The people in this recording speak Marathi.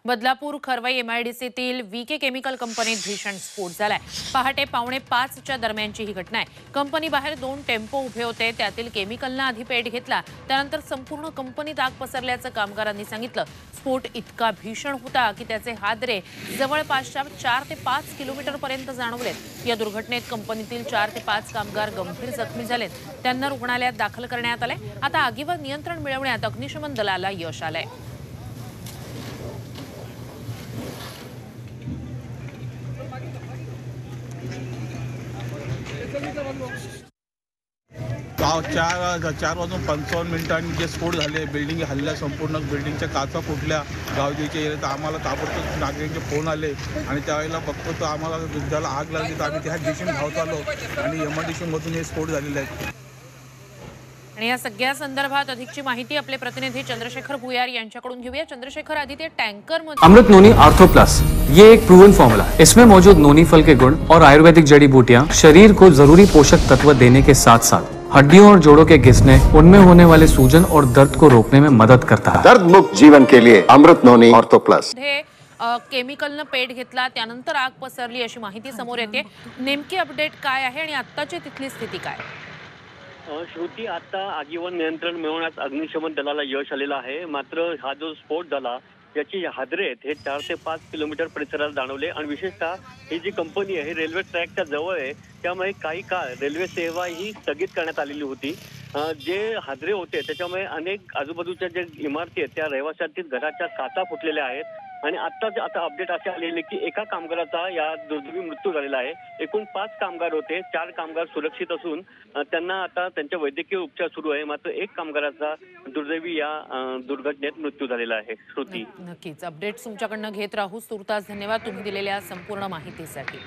बदलापूर खरवाई एमआयडीसीतील वीके केमिकल कंपनीत भीषण स्फोट झालाय। पहाटे 4:45च्या दरम्यानची ही घटना आहे। कंपनी बाहेर 2 टेम्पो उभे होते, त्यातील केमिकलनं आधी पेट घेतला, त्यानंतर संपूर्ण कंपनीत आग पसरल्याचं कामगारांनी सांगितलं। स्फोट इतका भीषण होता की त्याचे हादरे जवळपासच्या 4 ते 5 किलोमीटरपर्यंत जाणवलेत। या दुर्घटनेत कंपनीतील 4 ते 5 कामगार गंभीर जखमी झालेत, त्यांना रुग्णालयात दाखल करण्यात आलंय। आता आगीवर नियंत्रण मिळवण्यात अग्निशमन दलाला यश आलंय। गाव 4:55 जे स्फोट झाले, बिल्डिंग हल्ल्या, संपूर्ण बिल्डिंगच्या काचा फुटल्या, गावदेवीच्या एरियात आम्हाला ताबडतोब नागरिकांचे फोन आले आणि त्यावेळेला बघतो तर आम्हाला दुधाला आग लागली तर आम्ही त्या दिशेने धावत आलो आणि एमआयडीसीमधून हे स्फोट झालेले आहेत। आणि या सगळ्या संदर्भात अधिकची माहिती आपले प्रतिनिधी चंद्रशेखर भुयार यांच्याकडून घेऊया। चंद्रशेखर, आधी ते टँकर मध्ये अमृत नोनी आर्थो प्लस ये एक प्रूवन फॉर्मूला है। इसमें मौजूद नोनी फल के गुण और आयुर्वेदिक जड़ी बूटियां शरीर को जरूरी पोषक तत्व देने के साथ साथ हड्डियों और जोड़ों के घिसने, उनमें होने वाले सूजन और दर्द को रोकने में मदद करता है। दर्द मुक्त जीवन के लिए अमृत नोनी आर्थो प्लस। केमिकलनं पेट घेतला, त्यानंतर आग पसरली अशी माहिती समोर येते। नेमकी अपडेट काय आहे आणि आत्ताची तिथली स्थिती काय? श्रुती, आता आगीवर नियंत्रण मिळवण्यात अग्निशमन दलाला यश आलेलं आहे। मात्र हा जो स्फोट झाला याची हादरे आहेत हे 4 ते 5 किलोमीटर परिसरात जाणवले आणि विशेषतः ही जी कंपनी आहे रेल्वे ट्रॅकच्या जवळ आहे, त्यामुळे काही काळ रेल्वे सेवा ही स्थगित करण्यात आलेली होती। जे हादरे होते त्याच्यामुळे अनेक आजूबाजूच्या ज्या इमारती आहेत त्या रहिवाशांतील घराच्या काचा फुटलेल्या आहेत आणि आता अपडेट असे आलेले की एका कामगाराचा या दुर्दैवी मृत्यू झालेला आहे। एकूण 5 कामगार होते, 4 कामगार सुरक्षित असून त्यांना आता त्यांच्या वैद्यकीय उपचार सुरू आहे। मात्र एक कामगाराचा दुर्दैवी या दुर्घटनेत मृत्यू झालेला आहे। श्रुती, नक्कीच अपडेट्स तुमच्याकडनं घेत राहू। तुर्तास धन्यवाद तुम्ही दिलेल्या संपूर्ण माहितीसाठी।